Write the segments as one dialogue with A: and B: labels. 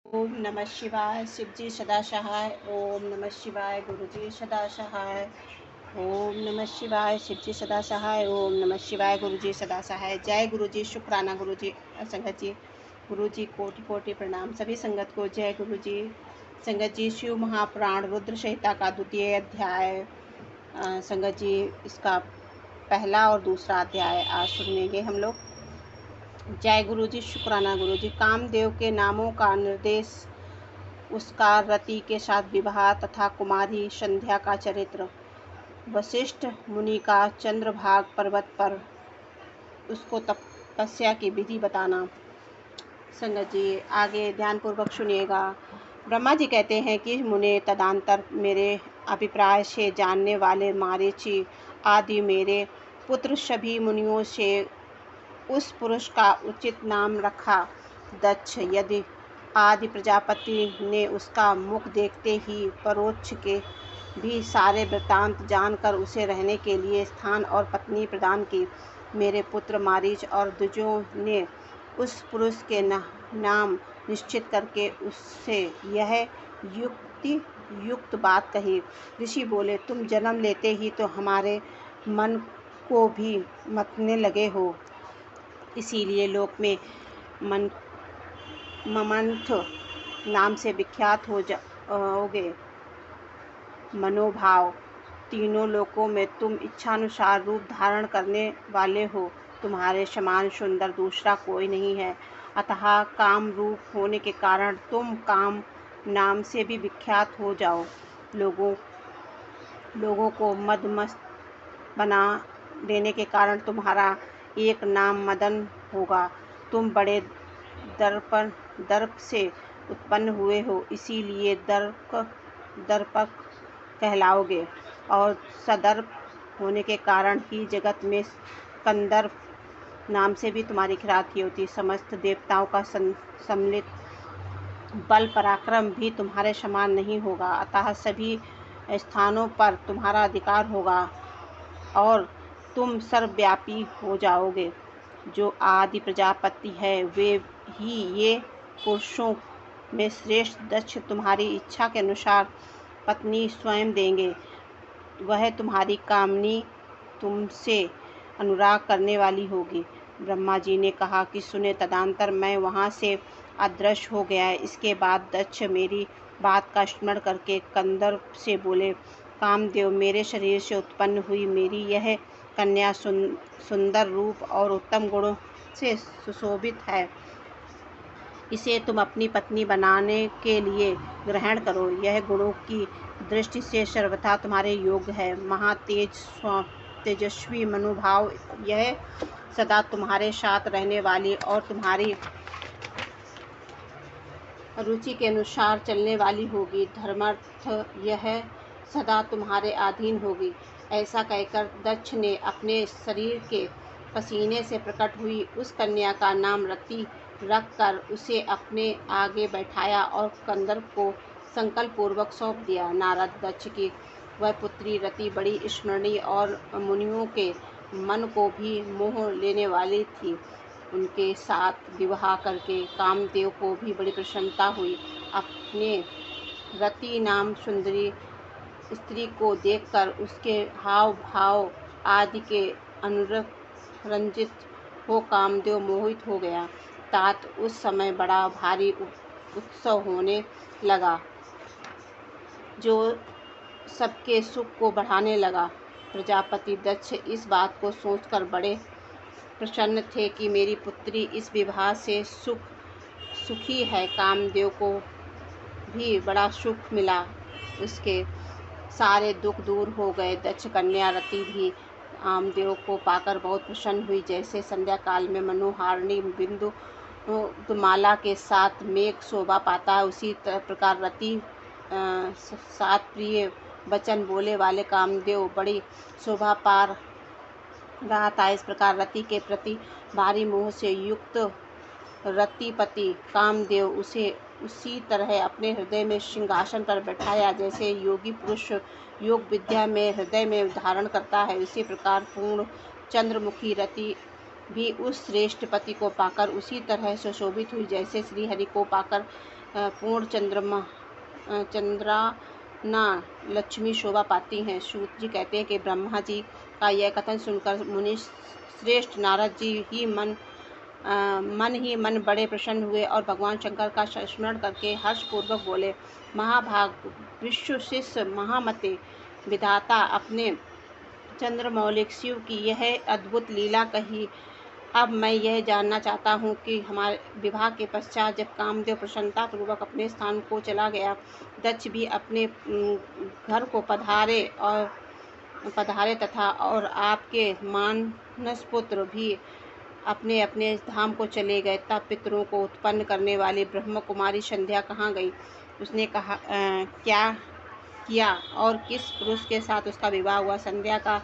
A: ओम नमः शिवाय। शिवजी सदा सहाय। ओम नमः शिवाय। गुरुजी सदा सहाय। ओम नमः शिवाय। शिवजी सदा सहाय। ओम नमः शिवाय। गुरुजी सदा सहाय। जय गुरुजी। शुक्राना गुरुजी। संगत जी, गुरुजी कोटि कोटि प्रणाम। सभी संगत को जय गुरुजी। संगत जी, शिव महापुराण रुद्र संहिता का द्वितीय अध्याय। संगत जी, इसका पहला और दूसरा अध्याय आज सुनेंगे हम लोग। जय गुरुजी। शुक्राना गुरुजी। कामदेव के नामों का निर्देश, उसका रति के साथ विवाह तथा कुमारी संध्या का चरित्र, वशिष्ठ मुनि का चंद्रभाग पर्वत पर उसको तपस्या की विधि बताना। संगत जी, आगे ध्यानपूर्वक सुनिएगा। ब्रह्मा जी कहते हैं कि मुने, तदंतर मेरे अभिप्राय से जानने वाले मारीची आदि मेरे पुत्र सभी मुनियों से उस पुरुष का उचित नाम रखा दक्ष। यदि आदि प्रजापति ने उसका मुख देखते ही परोक्ष के भी सारे वृत्तांत जानकर उसे रहने के लिए स्थान और पत्नी प्रदान की। मेरे पुत्र मारीच और द्विजों ने उस पुरुष के नाम निश्चित करके उससे यह युक्ति युक्त बात कही। ऋषि बोले, तुम जन्म लेते ही तो हमारे मन को भी मतने लगे हो, इसीलिए लोक में ममंथ नाम से विख्यात होगे। मनोभाव, तीनों लोकों में तुम इच्छानुसार रूप धारण करने वाले हो। तुम्हारे समान सुंदर दूसरा कोई नहीं है। अतः काम रूप होने के कारण तुम काम नाम से भी विख्यात हो जाओ। लोगों को मदमस्त बना देने के कारण तुम्हारा एक नाम मदन होगा। तुम बड़े दर्प से उत्पन्न हुए हो, इसीलिए दर्पक कहलाओगे। और सदर्प होने के कारण ही जगत में कंदर्प नाम से भी तुम्हारी ख्याति होती। समस्त देवताओं का सम्मिलित बल पराक्रम भी तुम्हारे समान नहीं होगा। अतः सभी स्थानों पर तुम्हारा अधिकार होगा और तुम सर्वव्यापी हो जाओगे। जो आदि प्रजापति है वे ही ये पुरुषों में श्रेष्ठ दक्ष तुम्हारी इच्छा के अनुसार पत्नी स्वयं देंगे। वह तुम्हारी कामनी, तुमसे अनुराग करने वाली होगी। ब्रह्मा जी ने कहा कि सुने, तदंतर मैं वहाँ से अदृश्य हो गया। इसके बाद दक्ष मेरी बात का स्मरण करके कंदर्प से बोले, कामदेव, मेरे शरीर से उत्पन्न हुई मेरी यह कन्या सुंदर रूप और उत्तम गुणों से सुशोभित है। इसे तुम अपनी पत्नी बनाने के लिए ग्रहण करो। यह गुणों की दृष्टि से सर्वथा तुम्हारे योग्य है। तेजस्वी मनोभाव, यह सदा तुम्हारे साथ रहने वाली और तुम्हारी रुचि के अनुसार चलने वाली होगी। धर्मार्थ, यह सदा तुम्हारे अधीन होगी। ऐसा कहकर दक्ष ने अपने शरीर के पसीने से प्रकट हुई उस कन्या का नाम रति रखकर उसे अपने आगे बैठाया और कंदर्प को संकल्प पूर्वक सौंप दिया। नारद दक्ष की वह पुत्री रति बड़ी स्मरणीय और मुनियों के मन को भी मोह लेने वाली थी। उनके साथ विवाह करके कामदेव को भी बड़ी प्रसन्नता हुई। अपने रति नाम सुंदरी स्त्री को देखकर उसके हाव भाव आदि के अनुरंजित हो कामदेव मोहित हो गया। तात उस समय बड़ा भारी उत्सव होने लगा, जो सबके सुख को बढ़ाने लगा। प्रजापति दक्ष इस बात को सोचकर बड़े प्रसन्न थे कि मेरी पुत्री इस विवाह से सुखी है। कामदेव को भी बड़ा सुख मिला, उसके सारे दुख दूर हो गए। दक्ष कन्या रति भी कामदेव को पाकर बहुत प्रसन्न हुई। जैसे संध्या काल में मनोहारिणी बिंदु माला के साथ मेघ शोभा पाता है, उसी प्रकार रति सात प्रिय वचन बोले वाले कामदेव बड़ी शोभा पा रहा था। इस प्रकार रति के प्रति भारी मोह से युक्त रतिपति कामदेव उसे उसी तरह अपने हृदय में सिंहासन पर बैठाया, जैसे योगी पुरुष योग विद्या में हृदय में धारण करता है। इसी प्रकार पूर्ण चंद्रमुखी रति भी उस श्रेष्ठ पति को पाकर उसी तरह सुशोभित हुई, जैसे श्रीहरि को पाकर पूर्ण चंद्राना लक्ष्मी शोभा पाती हैं। सूत जी कहते हैं कि ब्रह्मा जी का यह कथन सुनकर मुनि श्रेष्ठ नारद जी ही मन बड़े प्रसन्न हुए और भगवान शंकर का स्मरण करके हर्षपूर्वक बोले, महाभाग विश्व शिष्य महामते विधाता अपने चंद्रमौलिक शिव की यह अद्भुत लीला कही। अब मैं यह जानना चाहता हूँ कि हमारे विवाह के पश्चात जब कामदेव प्रसन्नता पूर्वक अपने स्थान को चला गया, दक्ष भी अपने घर को पधारे तथा और आपके मानस पुत्र भी अपने अपने धाम को चले गए, तब पितरों को उत्पन्न करने वाली ब्रह्म कुमारी संध्या कहाँ गई? उसने कहा क्या किया और किस पुरुष के साथ उसका विवाह हुआ? संध्या का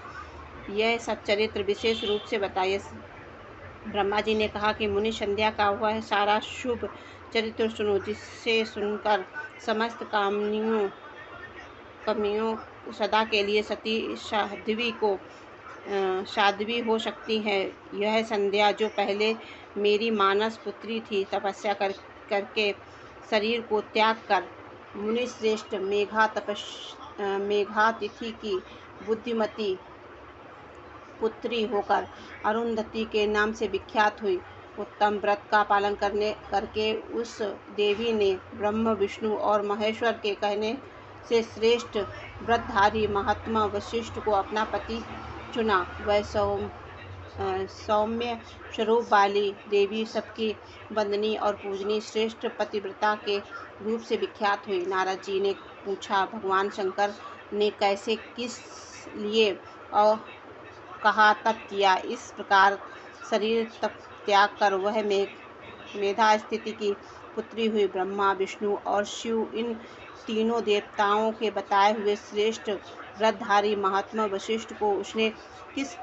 A: यह सब चरित्र विशेष रूप से बताइए। ब्रह्मा जी ने कहा कि मुनि, संध्या का वह सारा शुभ चरित्र सुनो, जिससे सुनकर समस्त कामनियों सदा के लिए सती साध्वी हो सकती है। यह संध्या जो पहले मेरी मानस पुत्री थी, तपस्या करके शरीर को त्याग कर मुनि श्रेष्ठ मेघातिथि की बुद्धिमती पुत्री होकर अरुंधति के नाम से विख्यात हुई। उत्तम व्रत का पालन करके उस देवी ने ब्रह्म विष्णु और महेश्वर के कहने से श्रेष्ठ व्रतधारी महात्मा वशिष्ठ को अपना पति चुना। वह सौम्य स्वरूप वाली देवी सबकी वंदनी और पूजनीय श्रेष्ठ पतिव्रता के रूप से विख्यात हुई। नारद जी ने पूछा, भगवान शंकर ने कैसे, किस लिए और कहा तप किया? इस प्रकार शरीर तप त्याग कर वह मेधा स्थिति की पुत्री हुई। ब्रह्मा विष्णु और शिव इन तीनों देवताओं के बताए हुए श्रेष्ठ व्रतधारी महात्मा वशिष्ठ को उसने किस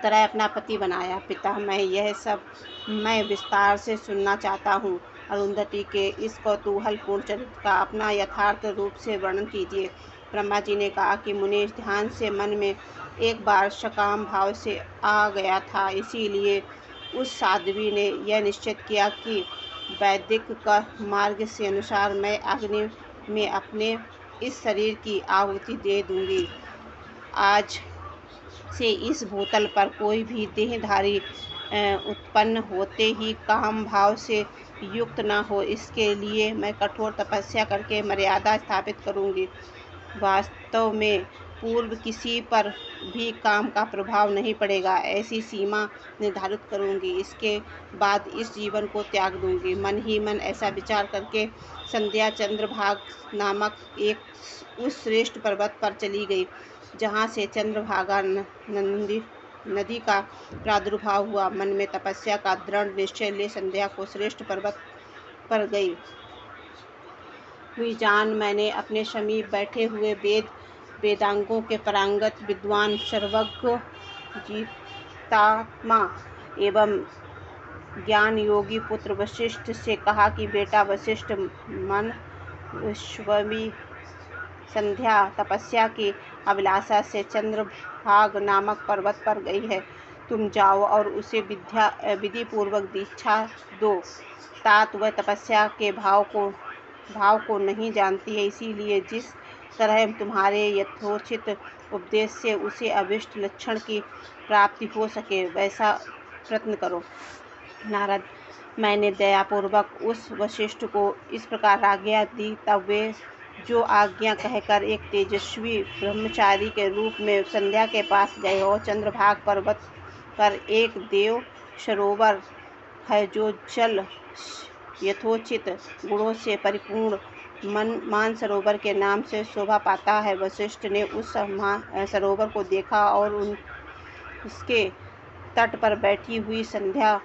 A: तरह अपना पति बनाया? पिता, यह सब मैं विस्तार से सुनना चाहता हूँ। अरुंधति के इस कौतूहलपूर्ण चरित्र का अपना यथार्थ रूप से वर्णन कीजिए। ब्रह्मा जी ने कहा कि मुनि, ध्यान से मन में एक बार सकाम भाव से आ गया था, इसीलिए उस साध्वी ने यह निश्चित किया कि वैदिक मार्ग से अनुसार मैं अग्नि में अपने इस शरीर की आहुति दे दूंगी। आज से इस भूतल पर कोई भी देहधारी उत्पन्न होते ही काम भाव से युक्त न हो, इसके लिए मैं कठोर तपस्या करके मर्यादा स्थापित करूंगी। वास्तव में पूर्व किसी पर भी काम का प्रभाव नहीं पड़ेगा, ऐसी सीमा निर्धारित करूंगी। इसके बाद इस जीवन को त्याग दूंगी। मन ही मन ऐसा विचार करके संध्या चंद्रभाग नामक उस श्रेष्ठ पर्वत पर चली गई, जहाँ से चंद्रभागा नदी का प्रादुर्भाव हुआ। मन में तपस्या का दृढ़ निश्चय ले संध्या को श्रेष्ठ पर्वत पर गई हुई जान मैंने अपने समीप बैठे हुए वेदांगों के पारंगत विद्वान सर्वज्ञ जितात्मा एवं ज्ञान योगी पुत्र वशिष्ठ से कहा कि बेटा वशिष्ठ, मन विश्वमी संध्या तपस्या की अभिलाषा से चंद्रभाग नामक पर्वत पर गई है। तुम जाओ और उसे विधि पूर्वक दीक्षा दो। तात वह तपस्या के भाव को नहीं जानती है, इसीलिए जिस तरह तुम्हारे यथोचित उपदेश से उसे अभिष्ट लक्षण की प्राप्ति हो सके, वैसा प्रयत्न करो। नारद, मैंने दयापूर्वक उस वशिष्ठ को इस प्रकार आज्ञा दी। तब वे जो आज्ञा कहकर एक तेजस्वी ब्रह्मचारी के रूप में संध्या के पास गए और चंद्रभाग पर्वत पर एक देव सरोवर है जो जल यथोचित गुणों से परिपूर्ण मान सरोवर के नाम से शोभा पाता है। वशिष्ठ ने उस सरोवर को देखा और उसके तट पर बैठी हुई संध्या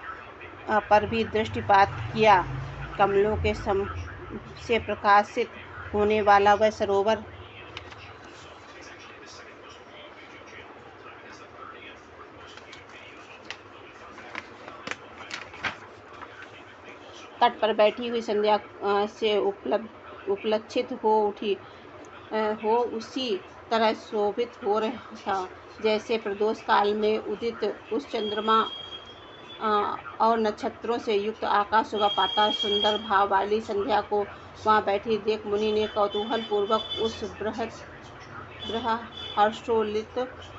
A: पर भी दृष्टिपात किया। कमलों के से प्रकाशित होने वाला वह सरोवर तट पर बैठी हुई संध्या से उपलक्षित हो उसी तरह शोभित हो रहा था, जैसे प्रदोष काल में उदित उस चंद्रमा और नक्षत्रों से युक्त आकाश शोभा पाता। सुंदर भाव वाली संध्या को वहाँ बैठी देख मुनि ने कौतूहल पूर्वक उस बृहर्षोलित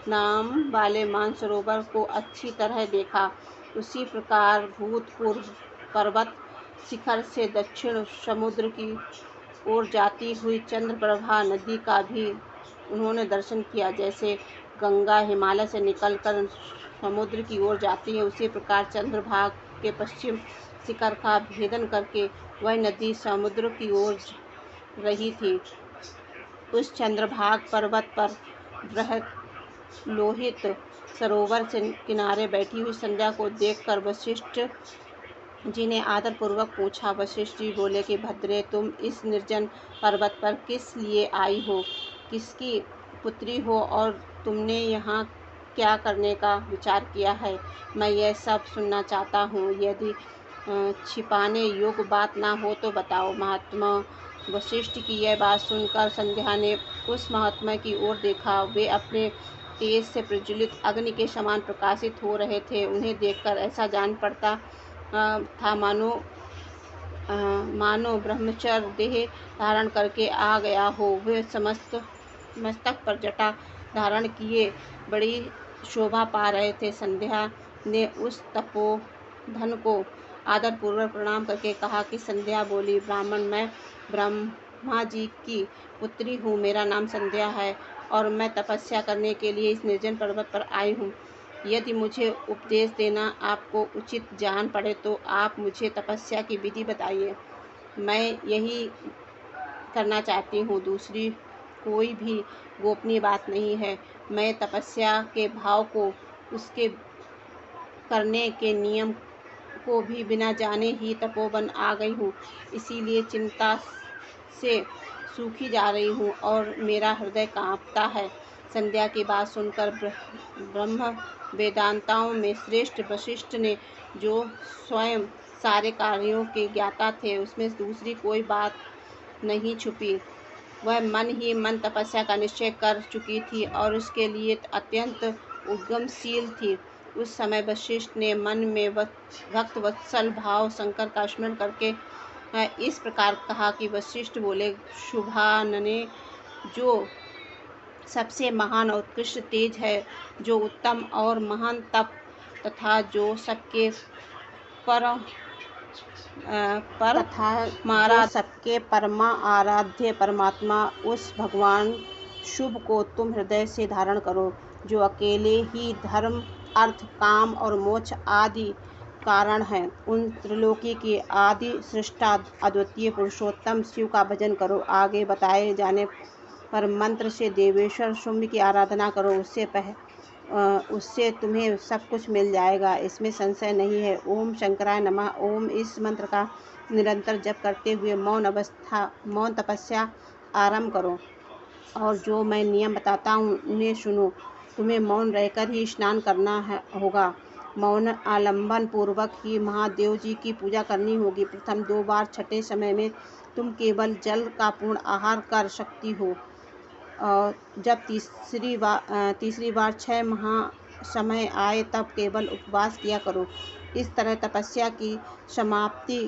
A: नाम वाले मानसरोवर को अच्छी तरह देखा। उसी प्रकार भूतपूर्व पर्वत शिखर से दक्षिण समुद्र की ओर जाती हुई चंद्रप्रभा नदी का भी उन्होंने दर्शन किया। जैसे गंगा हिमालय से निकलकर समुद्र की ओर जाती है, उसी प्रकार चंद्रभाग के पश्चिम शिखर का भेदन करके वह नदी समुद्र की ओर रही थी। उस चंद्रभाग पर्वत पर बृहत लोहित सरोवर से किनारे बैठी हुई संध्या को देखकर वशिष्ठ जी ने आदर पूर्वक पूछा। वशिष्ठ जी बोले कि भद्रे, तुम इस निर्जन पर्वत पर किस लिए आई हो, किसकी पुत्री हो और तुमने यहाँ क्या करने का विचार किया है? मैं यह सब सुनना चाहता हूँ। यदि छिपाने योग्य बात ना हो तो बताओ। महात्मा वशिष्ठ की यह बात सुनकर संध्या ने उस महात्मा की ओर देखा। वे अपने तेज से प्रज्वलित अग्नि के समान प्रकाशित हो रहे थे। उन्हें देखकर ऐसा जान पड़ता था मानो ब्रह्मचर्य देह धारण करके आ गया हो। वे मस्तक पर जटा धारण किए बड़ी शोभा पा रहे थे। संध्या ने उस तपोधन को आदर पूर्वक प्रणाम करके कहा कि संध्या बोली, ब्राह्मण, मैं ब्रह्मा जी की पुत्री हूँ। मेरा नाम संध्या है और मैं तपस्या करने के लिए इस निर्जन पर्वत पर आई हूँ। यदि मुझे उपदेश देना आपको उचित जान पड़े तो आप मुझे तपस्या की विधि बताइए। मैं यही करना चाहती हूँ, दूसरी कोई भी गोपनीय बात नहीं है। मैं तपस्या के भाव को, उसके करने के नियम को भी बिना जाने ही तपोवन आ गई हूँ। इसीलिए चिंता से सूखी जा रही हूँ और मेरा हृदय कांपता है। संध्या की बात सुनकर ब्रह्म वेदांताओं में श्रेष्ठ वशिष्ठ ने, जो स्वयं सारे कार्यों के ज्ञाता थे, उसमें दूसरी कोई बात नहीं छुपी। वह मन ही मन तपस्या का निश्चय कर चुकी थी और उसके लिए अत्यंत उद्यमशील थी। उस समय वशिष्ठ ने मन में भक्त वत्सल भाव शंकर का स्मरण करके इस प्रकार कहा कि वशिष्ठ बोले, शुभानने, जो सबसे महान और उत्कृष्ट तेज है, जो उत्तम और महान तप तथा जो सबके परमा आराध्य परमात्मा, उस भगवान शुभ को तुम हृदय से धारण करो, जो अकेले ही धर्म, अर्थ, काम और मोक्ष आदि कारण हैं। उन त्रिलोकी के आदि सृष्टा अद्वितीय पुरुषोत्तम शिव का भजन करो। आगे बताए जाने पर मंत्र से देवेश्वर शुंभ की आराधना करो। उससे तुम्हें सब कुछ मिल जाएगा, इसमें संशय नहीं है। ओम शंकराय नमः। ओम इस मंत्र का निरंतर जप करते हुए मौन तपस्या आरंभ करो और जो मैं नियम बताता हूँ उन्हें सुनो। तुम्हें मौन रहकर ही स्नान करना होगा। मौन आलंबन पूर्वक ही महादेव जी की पूजा करनी होगी। प्रथम 2 बार, छठे समय में तुम केवल जल का पूर्ण आहार कर सकती हो और जब तीसरी बार 6 माह समय आए तब केवल उपवास किया करो। इस तरह तपस्या की समाप्ति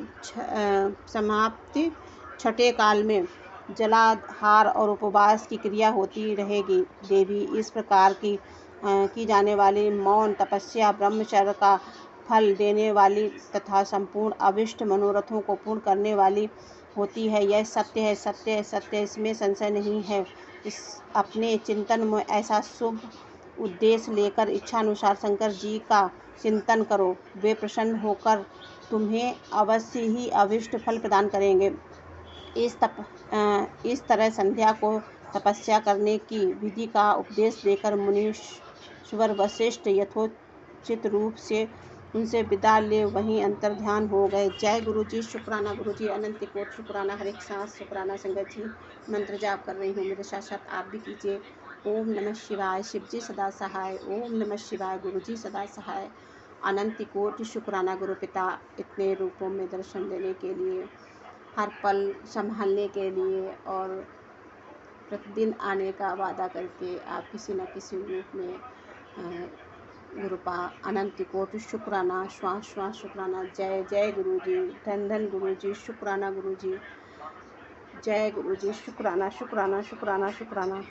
A: छठे काल में जलाहार और उपवास की क्रिया होती रहेगी। देवी, इस प्रकार की जाने वाली मौन तपस्या ब्रह्मचर्य का फल देने वाली तथा संपूर्ण अभिष्ट मनोरथों को पूर्ण करने वाली होती है। यह सत्य है, सत्य है, सत्य, इसमें संशय नहीं है। अपने चिंतन में ऐसा शुभ उद्देश्य लेकर इच्छानुसार शंकर जी का चिंतन करो। वे प्रसन्न होकर तुम्हें अवश्य ही अभिष्ट फल प्रदान करेंगे। इस तरह संध्या को तपस्या करने की विधि का उपदेश देकर मुनीश्वर वशिष्ठ यथोचित रूप से उनसे विदा ले वहीं अंतर्ध्यान हो गए। जय गुरु जी, शुक्राना गुरु जी, अनंत कोट शुक्राना, हर एक सांस शुक्राना। संगत जी, मंत्र जाप कर रही हूँ, मेरे साथ साथ आप भी कीजिए। ओम नमः शिवाय, शिव जी सदा सहाय। ओम नमः शिवाय, गुरु जी सदा सहाय। अनंत कोटि शुक्राना गुरु पिता, इतने रूपों में दर्शन देने के लिए, हर पल संभालने के लिए और प्रतिदिन आने का वादा करके आप किसी न किसी रूप में गुरुपा अनंत कोटि शुक्राना, श्वास श्वास शुक्राना। जय जय गुरु जी, धन धन गुरु जी, शुक्राना गुरु जी, जय गुरु जी, शुक्राना शुक्राना शुक्राना शुक्राना।